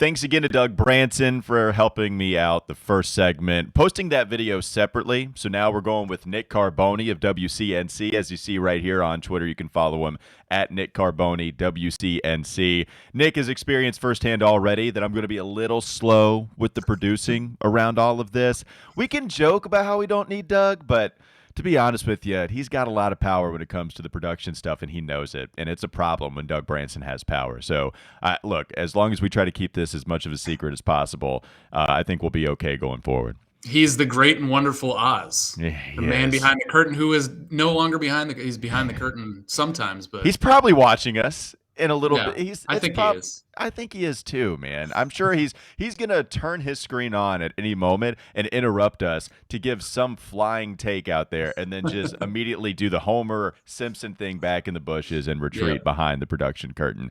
Thanks again to Doug Branson for helping me out the first segment, posting that video separately. So now we're going with Nick Carboni of WCNC. As you see right here on Twitter, you can follow him at Nick Carboni, WCNC. Nick has experienced firsthand already that I'm going to be a little slow with the producing around all of this. We can joke about how we don't need Doug, but to be honest with you, he's got a lot of power when it comes to the production stuff, and he knows it. And it's a problem when Doug Branson has power. So, look, as long as we try to keep this as much of a secret as possible, I think we'll be okay going forward. He's the great and wonderful Oz, the man behind the curtain who is no longer he's behind the curtain sometimes, but he's probably watching us in a little bit. I think he is. I think he is too, man. I'm sure he's gonna turn his screen on at any moment and interrupt us to give some flying take out there, and then just immediately do the Homer Simpson thing back in the bushes and retreat behind the production curtain.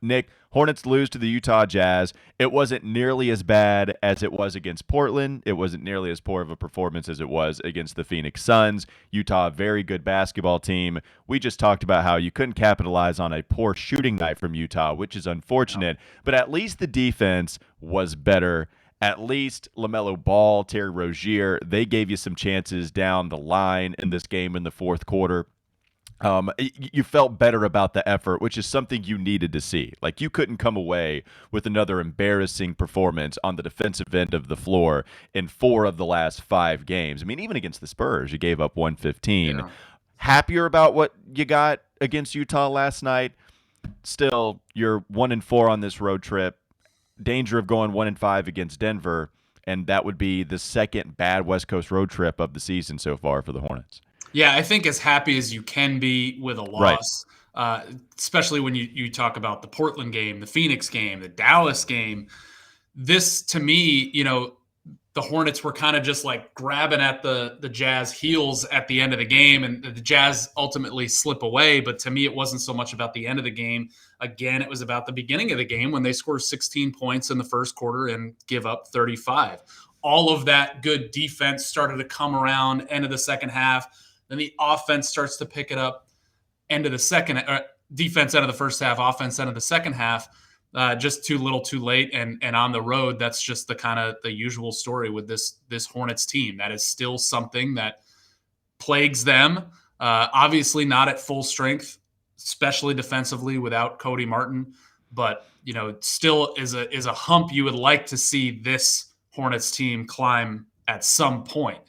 Nick, Hornets lose to the Utah Jazz. It wasn't nearly as bad as it was against Portland. It wasn't nearly as poor of a performance as it was against the Phoenix Suns. Utah, a very good basketball team. We just talked about how you couldn't capitalize on a poor shooting night from Utah, which is unfortunate. But at least the defense was better. At least LaMelo Ball, Terry Rozier, they gave you some chances down the line in this game in the fourth quarter. You felt better about the effort, which is something you needed to see. Like, you couldn't come away with another embarrassing performance on the defensive end of the floor in 4 of the last 5 games. I mean, even against the Spurs, you gave up 115. Yeah. Happier about what you got against Utah last night. Still, you're 1-4 on this road trip. Danger of going 1-5 against Denver, and that would be the second bad West Coast road trip of the season so far for the Hornets. Yeah, I think as happy as you can be with a loss, especially when you talk about the Portland game, the Phoenix game, the Dallas game. This, to me, the Hornets were kind of just like grabbing at the Jazz heels at the end of the game, and the Jazz ultimately slip away. But to me, it wasn't so much about the end of the game. Again, it was about the beginning of the game when they score 16 points in the first quarter and give up 35. All of that good defense started to come around end of the second half. Then the offense starts to pick it up end of the second, defense end of the first half, offense end of the second half. Just too little, too late, and on the road, that's just the kind of the usual story with this Hornets team. That is still something that plagues them. Obviously, not at full strength, especially defensively without Cody Martin, but still is a hump you would like to see this Hornets team climb at some point.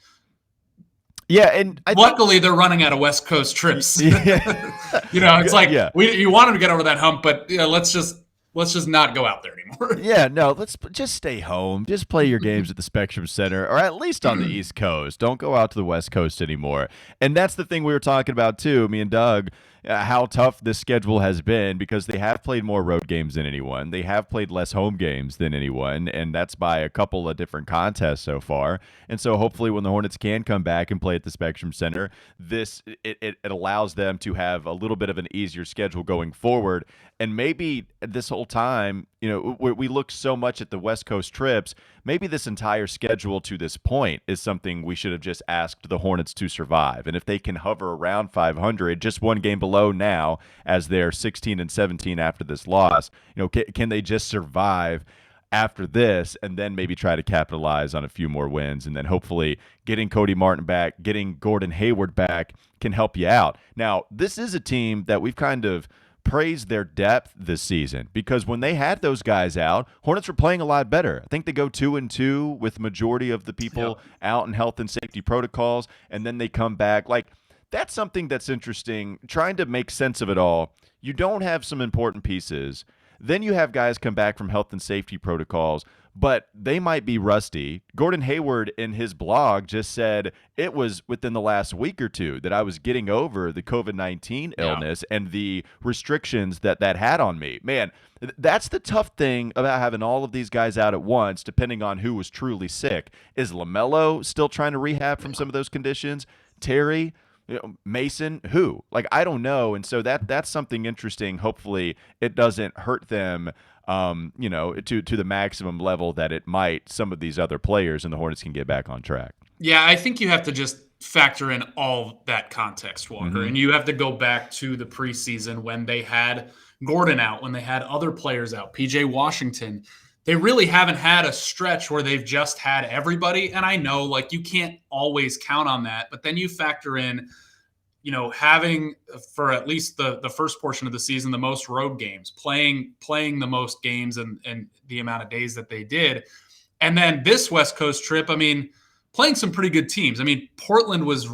Yeah, and luckily they're running out of West Coast trips. It's like you want them to get over that hump, but let's just not go out there anymore. Yeah, no, let's just stay home. Just play your games at the Spectrum Center, or at least on the East Coast. Don't go out to the West Coast anymore. And that's the thing we were talking about, too, me and Doug, how tough this schedule has been, because they have played more road games than anyone. They have played less home games than anyone, and that's by a couple of different contests so far. And so hopefully when the Hornets can come back and play at the Spectrum Center, it allows them to have a little bit of an easier schedule going forward. And maybe this whole time, we look so much at the West Coast trips, maybe this entire schedule to this point is something we should have just asked the Hornets to survive. And if they can hover around 500, just one game below now, as they're 16-17 after this loss, can they just survive after this and then maybe try to capitalize on a few more wins, and then hopefully getting Cody Martin back, getting Gordon Hayward back can help you out. Now, this is a team that we've kind of praise their depth this season, because when they had those guys out, Hornets were playing a lot better. I think they go 2-2 with majority of the people out in health and safety protocols, and then they come back. Like, that's something that's interesting, trying to make sense of it all. You don't have some important pieces. Then you have guys come back from health and safety protocols, but they might be rusty. Gordon Hayward in his blog just said it was within the last week or two that I was getting over the COVID-19 illness and the restrictions that had on me. Man, that's the tough thing about having all of these guys out at once, depending on who was truly sick. Is LaMelo still trying to rehab from some of those conditions? Terry? Mason, who? Like, I don't know. And so that's something interesting. Hopefully it doesn't hurt them, to the maximum level that it might some of these other players, and the Hornets can get back on track. Yeah, I think you have to just factor in all that context, Walker. Mm-hmm. And you have to go back to the preseason when they had Gordon out, when they had other players out, PJ Washington. they really haven't had a stretch where they've just had everybody. And I know, like, you can't always count on that, but then you factor in, having for at least the first portion of the season the most road games, playing the most games and the amount of days that they did, and then this West Coast trip. I mean, playing some pretty good teams. I mean, Portland was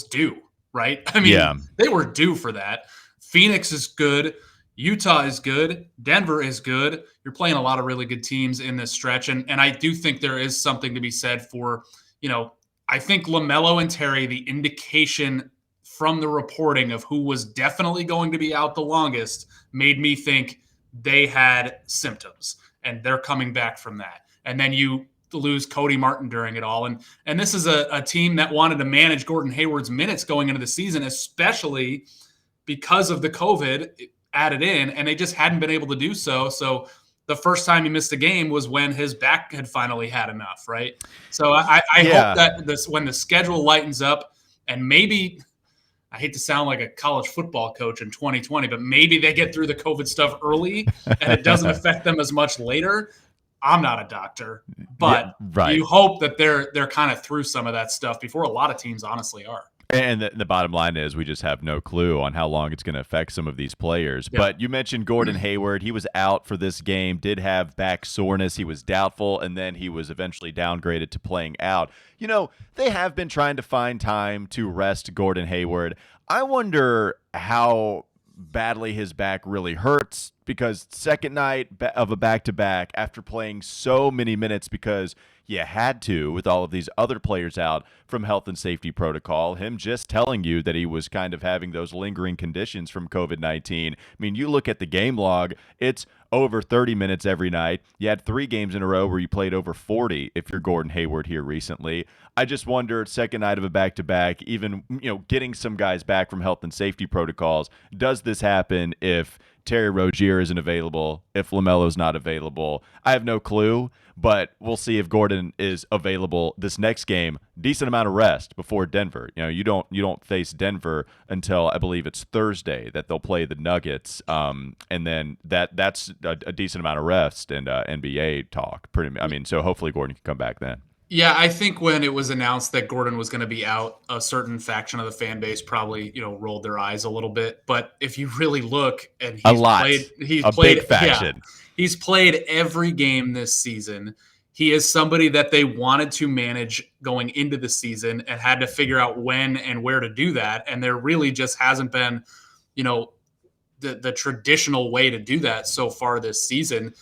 due, right? I mean, Yeah. they were due for that. Phoenix is good. Utah is good. Denver is good. You're playing a lot of really good teams in this stretch. And I do think there is something to be said for, I think LaMelo and Terry, the indication from the reporting of who was definitely going to be out the longest, made me think they had symptoms and they're coming back from that. And then you lose Cody Martin during it all. And this is a team that wanted to manage Gordon Hayward's minutes going into the season, especially because of the COVID added in, and they just hadn't been able to do so. So the first time he missed a game was when his back had finally had enough, right? So I hope that when the schedule lightens up, and maybe, I hate to sound like a college football coach in 2020, but maybe they get through the COVID stuff early and it doesn't affect them as much later. I'm not a doctor, but you hope that they're kind of through some of that stuff before a lot of teams honestly are. And the bottom line is we just have no clue on how long it's going to affect some of these players. Yeah. But you mentioned Gordon Hayward. He was out for this game, did have back soreness. He was doubtful, and then he was eventually downgraded to playing out. They have been trying to find time to rest Gordon Hayward. I wonder how badly his back really hurts, because second night of a back-to-back after playing so many minutes because you had to with all of these other players out from health and safety protocol, him just telling you that he was kind of having those lingering conditions from COVID-19. I mean, you look at the game log, it's over 30 minutes every night. You had 3 games in a row where you played over 40 if you're Gordon Hayward here recently. I just wondered, second night of a back-to-back, even getting some guys back from health and safety protocols, does this happen if Terry Rozier isn't available, if LaMelo's not available? I have no clue, but we'll see if Gordon is available this next game. Decent amount of rest before Denver. You don't face Denver until I believe it's Thursday that they'll play the Nuggets, and then that's a decent amount of rest and NBA talk. So hopefully Gordon can come back then. Yeah, I think when it was announced that Gordon was going to be out, a certain faction of the fan base probably, rolled their eyes a little bit. But if you really look, and he's played big faction. Yeah, he's played every game this season. He is somebody that they wanted to manage going into the season and had to figure out when and where to do that. And there really just hasn't been, the traditional way to do that so far this season.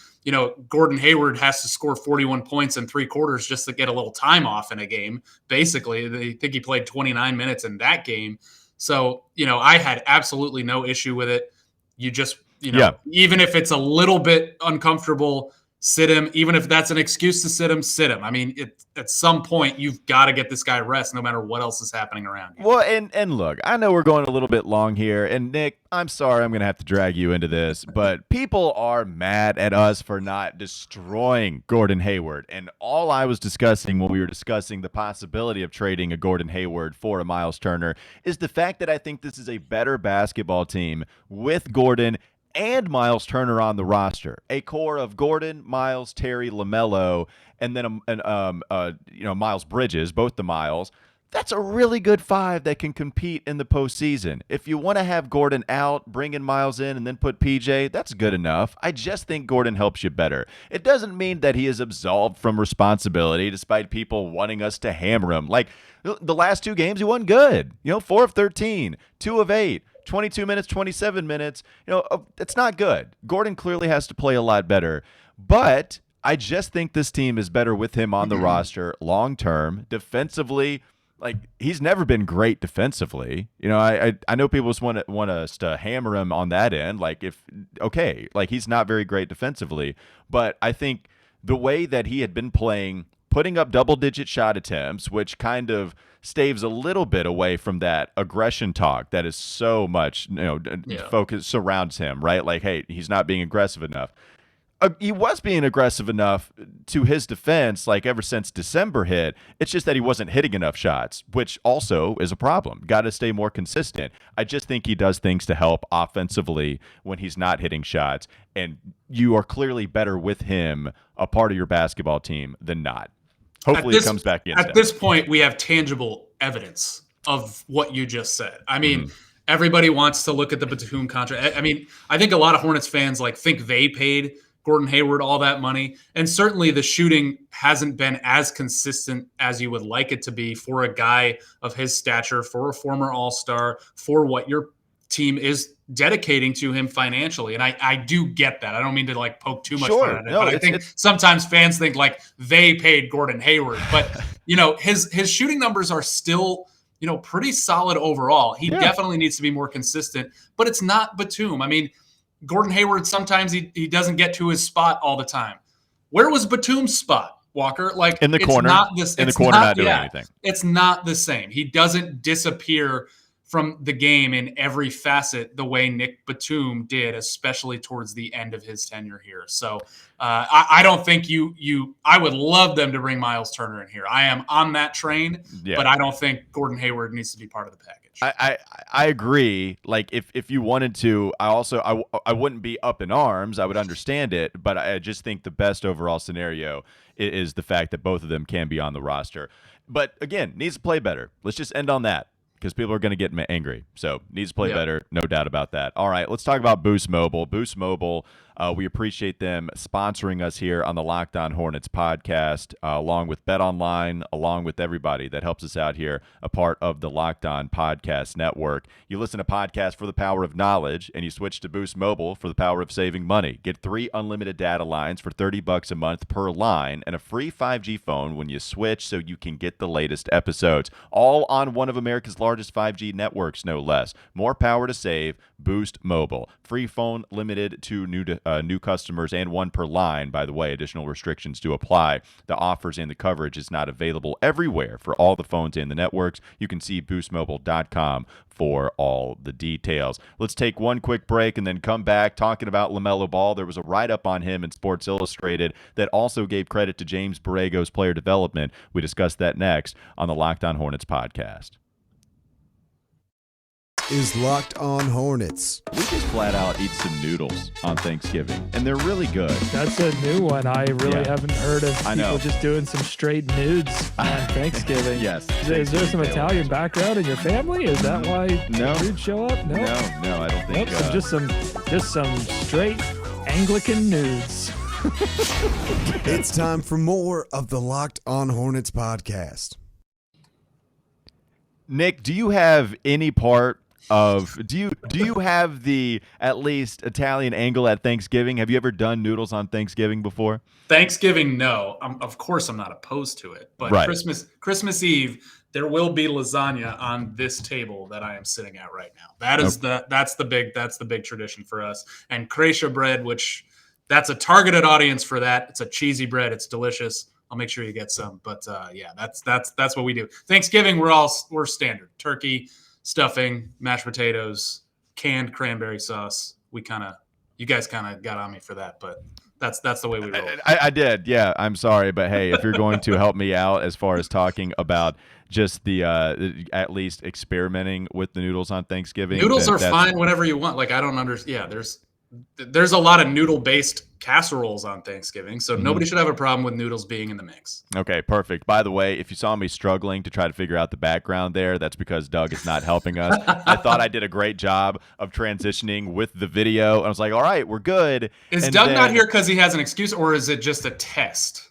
Gordon Hayward has to score 41 points in 3 quarters just to get a little time off in a game. Basically, they think he played 29 minutes in that game. So, I had absolutely no issue with it. You just, even if it's a little bit uncomfortable, sit him. Even if that's an excuse to sit him. I mean, at some point, you've got to get this guy rest no matter what else is happening around you. Well, and look, I know we're going a little bit long here. And, Nick, I'm sorry I'm going to have to drag you into this, but people are mad at us for not destroying Gordon Hayward. And all I was discussing when we were discussing the possibility of trading a Gordon Hayward for a Miles Turner is the fact that I think this is a better basketball team with Gordon and Miles Turner on the roster, a core of Gordon, Miles, Terry, LaMelo, and then Miles Bridges, both the Miles. That's a really good 5 that can compete in the postseason. If you want to have Gordon out, bring in Miles in, and then put PJ, that's good enough. I just think Gordon helps you better. It doesn't mean that he is absolved from responsibility, despite people wanting us to hammer him. Like, the last 2 games, he won good. 4 of 13, 2 of 8. 22 minutes, 27 minutes, it's not good. Gordon clearly has to play a lot better. But I just think this team is better with him on the roster long-term. Defensively, like, he's never been great defensively. I know people just want us to hammer him on that end. Like, he's not very great defensively. But I think the way that he had been playing, putting up double-digit shot attempts, which kind of staves a little bit away from that aggression talk that is so much, focus surrounds him, right? Like, hey, he's not being aggressive enough. he was being aggressive enough to his defense, like ever since December hit. It's just that he wasn't hitting enough shots, which also is a problem. Got to stay more consistent. I just think he does things to help offensively when he's not hitting shots, and you are clearly better with him, a part of your basketball team, than not. Hopefully it comes back against At this point, we have tangible evidence of what you just said. I mean, everybody wants to look at the Batum contract. I mean, I think a lot of Hornets fans think they paid Gordon Hayward all that money. And certainly the shooting hasn't been as consistent as you would like it to be for a guy of his stature, for a former All-Star, for what your team is dedicating to him financially. And I do get that. I don't mean to poke too much fun at it, but I think sometimes fans think they paid Gordon Hayward. But, his shooting numbers are still pretty solid overall. He definitely needs to be more consistent, but it's not Batum. I mean, Gordon Hayward, sometimes he doesn't get to his spot all the time. Where was Batum's spot, Walker? In the corner. Not doing anything. It's not the same. He doesn't disappear from the game in every facet the way Nick Batum did, especially towards the end of his tenure here. So I don't think I would love them to bring Miles Turner in here. I am on that train, but I don't think Gordon Hayward needs to be part of the package. I agree. If you wanted to, I wouldn't be up in arms. I would understand it, but I just think the best overall scenario is the fact that both of them can be on the roster. But again, needs to play better. Let's just end on that, because people are going to get angry. So needs to play better, no doubt about that. All right, let's talk about Boost Mobile. Boost Mobile, we appreciate them sponsoring us here on the Locked On Hornets podcast, along with Bet Online, along with everybody that helps us out here, a part of the Locked On Podcast Network. You listen to podcasts for the power of knowledge, and you switch to Boost Mobile for the power of saving money. Get 3 unlimited data lines for $30 a month per line, and a free 5G phone when you switch, so you can get the latest episodes, all on one of America's largest 5G networks, no less. More power to save. Boost Mobile. Free phone limited to new customers and 1 per line. By the way, additional restrictions do apply. The offers and the coverage is not available everywhere for all the phones and the networks. You can see boostmobile.com for all the details. Let's take one quick break and then come back talking about LaMelo Ball. There was a write-up on him in Sports Illustrated that also gave credit to James Borrego's player development. We discuss that next on the Locked On Hornets podcast. Is Locked On Hornets. We just flat out eat some noodles on Thanksgiving, and they're really good. That's a new one. I really haven't heard of people just doing some straight nudes on Thanksgiving. Yes. Is there some Italian background in your family? Is that why nudes show up? No, I don't think so. Just some straight Anglican nudes. It's time for more of the Locked On Hornets podcast. Nick, do you have any part of do you have the at least Italian angle at Thanksgiving? Have you ever done noodles on Thanksgiving before? Thanksgiving, no. Of course, I'm not opposed to it. But Christmas Eve, there will be lasagna on this table that I am sitting at right now. That's the big tradition for us. And Kreisha bread, which that's a targeted audience for that. It's a cheesy bread. It's delicious. I'll make sure you get some. But that's what we do. Thanksgiving, we're standard: turkey, stuffing, mashed potatoes, canned cranberry sauce. You guys kind of got on me for that, but that's the way we roll. I did, yeah. I'm sorry, but hey, if you're going to help me out as far as talking about just the at least experimenting with the noodles on Thanksgiving, noodles are fine whenever you want. I don't understand. Yeah, there's a lot of noodle-based casseroles on Thanksgiving, so nobody should have a problem with noodles being in the mix. Okay, perfect. By the way, if you saw me struggling to try to figure out the background there, that's because Doug is not helping us. I thought I did a great job of transitioning with the video. I was like, all right, we're good. Is Doug not here because he has an excuse, or is it just a test?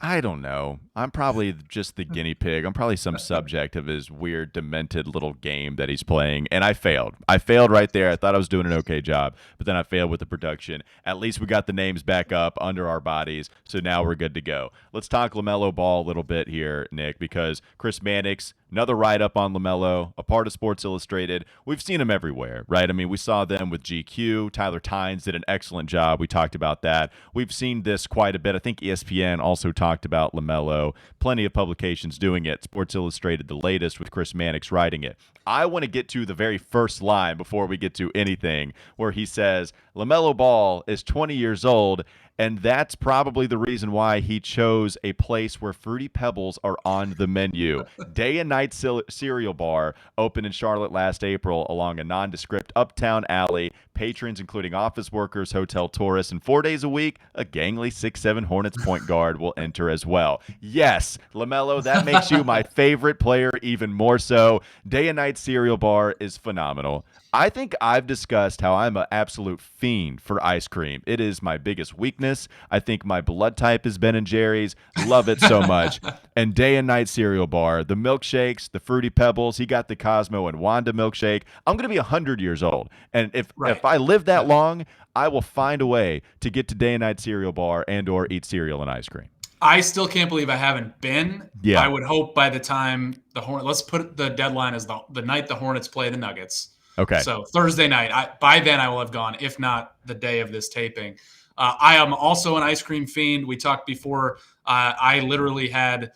I don't know. I'm probably just the guinea pig. I'm probably some subject of his weird, demented little game that he's playing. And I failed. I failed right there. I thought I was doing an okay job, but then I failed with the production. At least we got the names back up under our bodies, so now we're good to go. Let's talk LaMelo Ball a little bit here, Nick, because Chris Mannix, another write-up on LaMelo, a part of Sports Illustrated. We've seen him everywhere, right? I mean, we saw them with GQ. Tyler Tynes did an excellent job. We talked about that. We've seen this quite a bit. I think ESPN also talked about LaMelo. Plenty of publications doing it. Sports Illustrated, the latest, with Chris Mannix writing it. I want to get to the very first line before we get to anything, where he says, LaMelo Ball is 20 years old, and that's probably the reason why he chose a place where Fruity Pebbles are on the menu. Day and Night Cereal Bar opened in Charlotte last April along a nondescript uptown alley. Patrons, including office workers, hotel tourists, and 4 days a week, a gangly 6'7" Hornets point guard will enter as well. Yes, LaMelo, that makes you my favorite player even more so. Day and Night Cereal Bar is phenomenal. I think I've discussed how I'm an absolute fiend for ice cream. It is my biggest weakness. I think my blood type is Ben & Jerry's. Love it so much. And Day and Night Cereal Bar, the milkshakes, the Fruity Pebbles. He got the Cosmo and Wanda milkshake. I'm going to be 100 years old. And if I live that long, I will find a way to get to Day and Night Cereal Bar and or eat cereal and ice cream. I still can't believe I haven't been. Yeah. I would hope by the time let's put the deadline as the night the Hornets play the Nuggets. Okay. So Thursday night. By then I will have gone, if not the day of this taping. I am also an ice cream fiend. We talked before. I literally had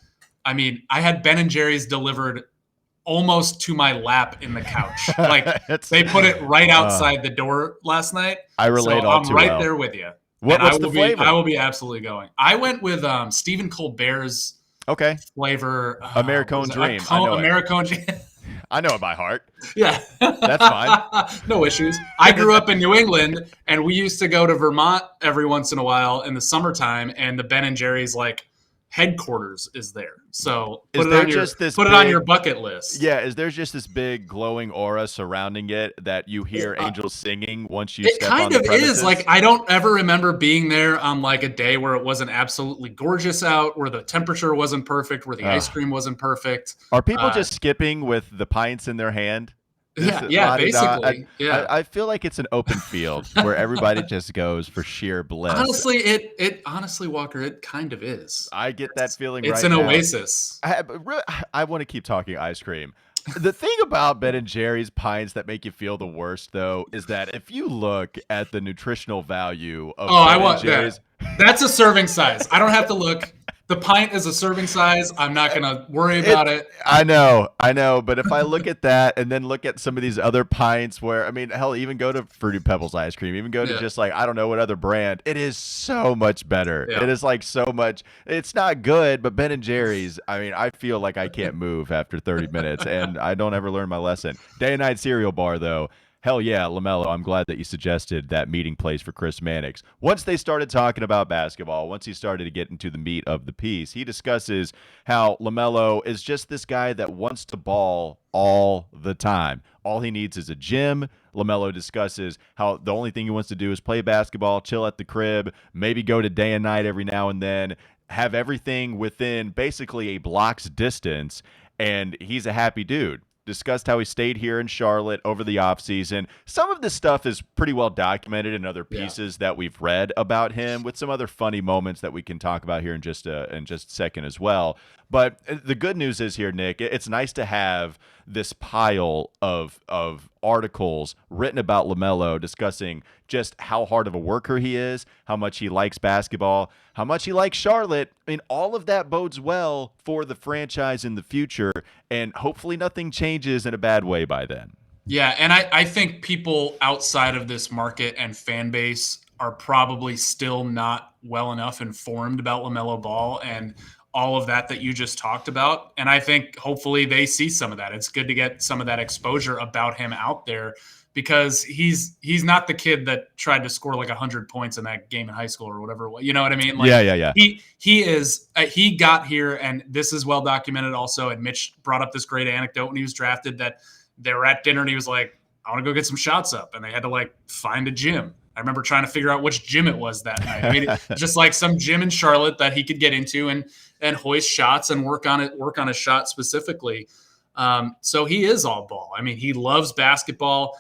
Ben & Jerry's delivered almost to my lap in the couch. Like they put it right outside the door last night. I relate all too well. I'm right there with you. What's the flavor? I will be absolutely going. I went with Stephen Colbert's flavor. Americone Dream. Americone Dream. I know it by heart. Yeah. That's fine. No issues. I grew up in New England, and we used to go to Vermont every once in a while in the summertime, and the Ben & Jerry's headquarters is there. So put it on your bucket list. Yeah, is there just this big glowing aura surrounding it that you hear angels singing once you step on the premises? It kind of is. Like I don't ever remember being there on a day where it wasn't absolutely gorgeous out, where the temperature wasn't perfect, where the ice cream wasn't perfect. Are people just skipping with the pints in their hand? Yeah, basically. I feel like it's an open field where everybody just goes for sheer bliss. Honestly, Walker, it kind of is. I get that feeling. It's an oasis. I want to keep talking ice cream. The thing about Ben & Jerry's pints that make you feel the worst, though, is that if you look at the nutritional value of Ben & Jerry's, that's a serving size. I don't have to look. The pint is a serving size. I'm not going to worry about it. I know. But if I look at that and then look at some of these other pints where, hell, even go to Fruity Pebbles ice cream, even go to just I don't know what other brand, it is so much better. Yeah. It is so much. It's not good, but Ben & Jerry's, I feel like I can't move after 30 minutes and I don't ever learn my lesson. Day and Night Cereal Bar, though. Hell yeah, LaMelo, I'm glad that you suggested that meeting place for Chris Mannix. Once they started talking about basketball, once he started to get into the meat of the piece, he discusses how LaMelo is just this guy that wants to ball all the time. All he needs is a gym. LaMelo discusses how the only thing he wants to do is play basketball, chill at the crib, maybe go to Day and Night every now and then, have everything within basically a block's distance, and he's a happy dude. Discussed how he stayed here in Charlotte over the offseason. Some of this stuff is pretty well documented in other pieces that we've read about him, with some other funny moments that we can talk about here in just a second as well. But the good news is here, Nick, it's nice to have this pile of articles written about LaMelo discussing just how hard of a worker he is, how much he likes basketball, how much he likes Charlotte. All of that bodes well for the franchise in the future, and hopefully nothing changes in a bad way by then. Yeah, and I think people outside of this market and fan base are probably still not well enough informed about LaMelo Ball and all of that you just talked about. And I think hopefully they see some of that. It's good to get some of that exposure about him out there, because he's not the kid that tried to score 100 points in that game in high school or whatever. You know what I mean? Yeah. He got here, and this is well documented also. And Mitch brought up this great anecdote when he was drafted, that they were at dinner and he was like, I want to go get some shots up. And they had to find a gym. I remember trying to figure out which gym it was that night. Just some gym in Charlotte that he could get into and hoist shots and work on a shot specifically. So he is all ball. He loves basketball.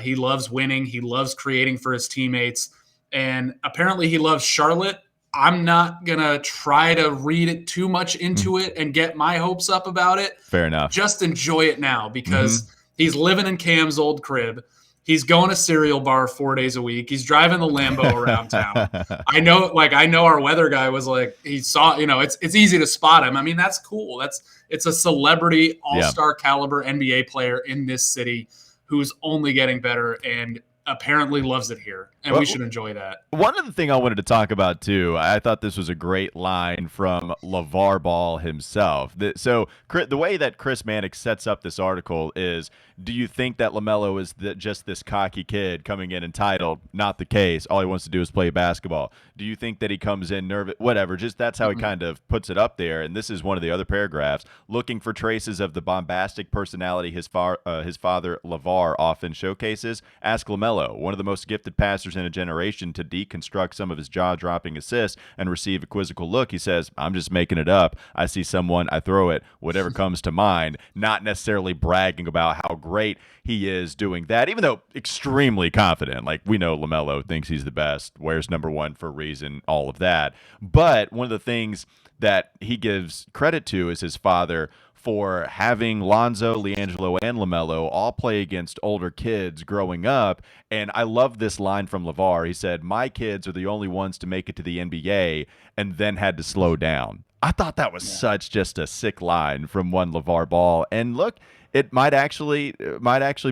He loves winning. He loves creating for his teammates. And apparently he loves Charlotte. I'm not going to try to read it too much into it and get my hopes up about it. Fair enough. Just enjoy it now, because he's living in Cam's old crib. He's going to cereal bar 4 days a week. He's driving the Lambo around town. I know our weather guy was he saw, it's easy to spot him. That's cool. It's a celebrity all-star caliber NBA player in this city who's only getting better and apparently loves it here. and we should enjoy that. One other thing I wanted to talk about, too, I thought this was a great line from LaVar Ball himself. So the way that Chris Mannix sets up this article is, do you think that LaMelo is just this cocky kid coming in entitled? Not the case. All he wants to do is play basketball. Do you think that he comes in nervous? Whatever. Just that's how he kind of puts it up there. And this is one of the other paragraphs. Looking for traces of the bombastic personality his father, LaVar, often showcases? Ask LaMelo, one of the most gifted passers in a generation, to deconstruct some of his jaw-dropping assists and receive a quizzical look. He says, I'm just making it up. I see someone, I throw it, whatever comes to mind. Not necessarily bragging about how great he is doing that, even though extremely confident. Like, we know LaMelo thinks he's the best, wears number one for a reason, all of that. But one of the things that he gives credit to is his father for having Lonzo, LiAngelo, and LaMelo all play against older kids growing up. And I love this line from LaVar. He said, my kids are the only ones to make it to the NBA and then had to slow down. I thought that was such just a sick line from one LaVar Ball. And look, it might actually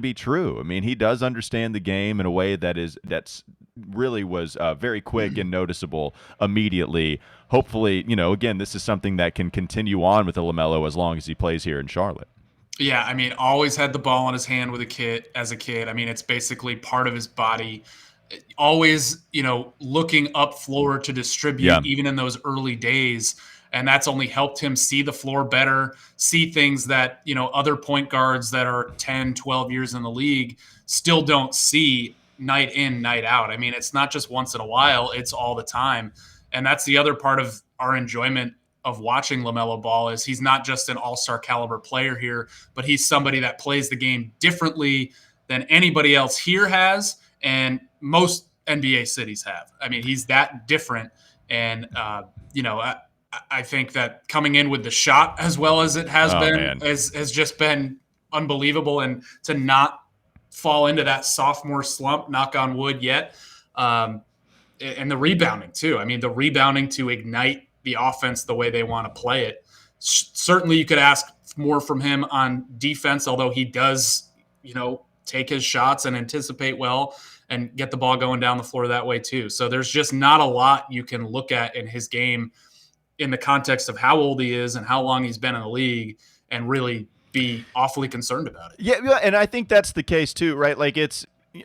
be true. I mean, he does understand the game in a way that's really was very quick and noticeable immediately. Hopefully, again, this is something that can continue on with LaMelo as long as he plays here in Charlotte. Yeah, I mean, always had the ball in his hand as a kid. I mean, it's basically part of his body. Always, looking up floor to distribute, even in those early days. And that's only helped him see the floor better, see things that, other point guards that are 10, 12 years in the league still don't see night in, night out. I mean, it's not just once in a while, it's all the time. And that's the other part of our enjoyment of watching LaMelo Ball is he's not just an all-star caliber player here, but he's somebody that plays the game differently than anybody else here has and most NBA cities have. I mean, he's that different. And, I think that coming in with the shot as well as it has has just been unbelievable. And to not fall into that sophomore slump, knock on wood yet. And the rebounding too. I mean, the rebounding to ignite the offense the way they want to play it. Certainly you could ask more from him on defense, although he does, take his shots and anticipate well and get the ball going down the floor that way too. So there's just not a lot you can look at in his game in the context of how old he is and how long he's been in the league and really be awfully concerned about it. Yeah, and I think that's the case too, right? Like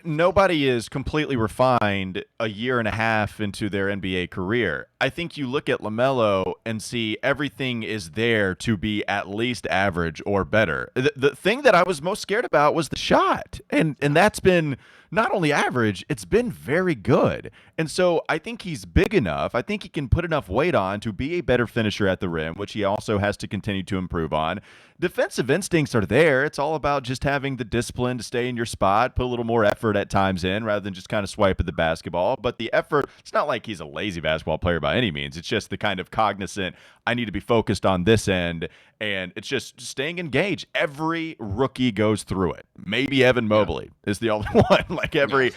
nobody is completely refined a year and a half into their NBA career. I think you look at LaMelo and see everything is there to be at least average or better. The thing that I was most scared about was the shot. And that's been not only average, it's been very good. And so I think he's big enough. I think he can put enough weight on to be a better finisher at the rim, which he also has to continue to improve on. Defensive instincts are there. It's all about just having the discipline to stay in your spot, put a little more effort at times in rather than just kind of swipe at the basketball. But the effort, it's not like he's a lazy basketball player by any means. It's just the kind of cognizant, I need to be focused on this end, and it's just staying engaged. Every rookie goes through it. Maybe Evan Mobley is the only one. Like every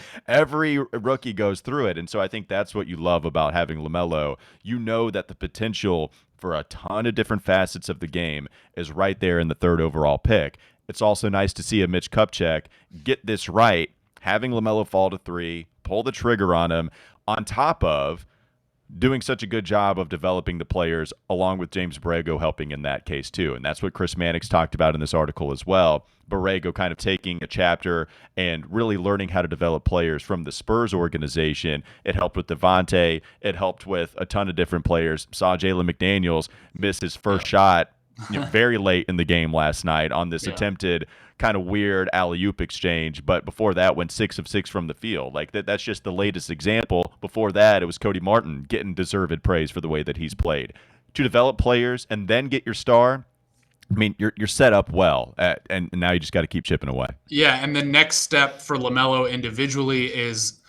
rookie goes through it. And so I think that's what you love about having LaMelo. You know that the potential for a ton of different facets of the game is right there in the third overall pick. It's also nice to see a Mitch Kupchak get this right, having LaMelo fall to three, pull the trigger on him, on top of doing such a good job of developing the players, along with James Borrego helping in that case too. And that's what Chris Mannix talked about in this article as well. Borrego kind of taking a chapter and really learning how to develop players from the Spurs organization. It helped with Devontae. It helped with a ton of different players. Saw Jalen McDaniels miss his first shot very late in the game last night on this attempted kind of weird alley-oop exchange, but before that went 6 of 6 from the field. Like that's just the latest example. Before that, it was Cody Martin getting deserved praise for the way that he's played. To develop players and then get your star, I mean, you're set up well, and now you just got to keep chipping away. Yeah, and the next step for LaMelo individually is,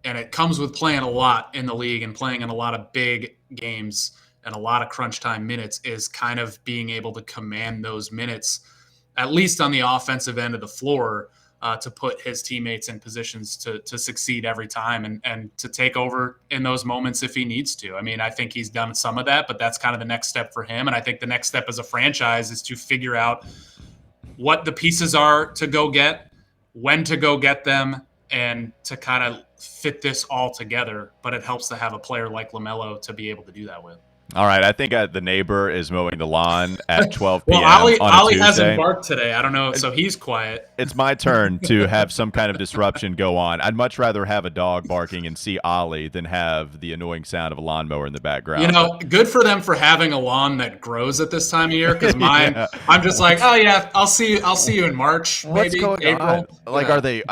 and it comes with playing a lot in the league and playing in a lot of big games and a lot of crunch time minutes, is kind of being able to command those minutes, at least on the offensive end of the floor, to put his teammates in positions to succeed every time and to take over in those moments if he needs to. I mean, I think he's done some of that, but that's kind of the next step for him. And I think the next step as a franchise is to figure out what the pieces are to go get, when to go get them, and to kind of fit this all together, but it helps to have a player like LaMelo to be able to do that with. All right, I think the neighbor is mowing the lawn at 12 p.m. Well, on a Ollie Tuesday. hasn't barked today. I don't know, so he's quiet. It's my turn to have some kind of disruption go on. I'd much rather have a dog barking and see Ollie than have the annoying sound of a lawnmower in the background. You know, good for them for having a lawn that grows at this time of year, because mine, I'm just like, oh yeah, I'll see you in March, What's maybe going April. on? Like, are they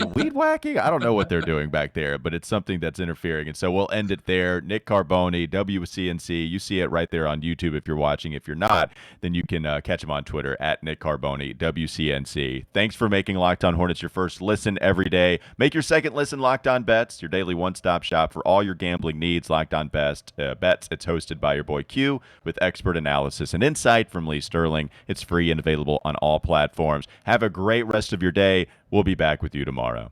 weed whacking? I don't know what they're doing back there, but it's something that's interfering. And so we'll end it there. Nick Carboni, WCNC. You see it right there on YouTube if you're watching. If you're not, then you can catch him on Twitter at Nick Carboni, WCNC. Thanks for making Locked On Hornets your first listen every day. Make your second listen Locked On Bets, your daily one-stop shop for all your gambling needs. Locked On Bets. It's hosted by your boy Q with expert analysis and insight from Lee Sterling. It's free and available on all platforms. Have a great rest of your day. We'll be back with you tomorrow.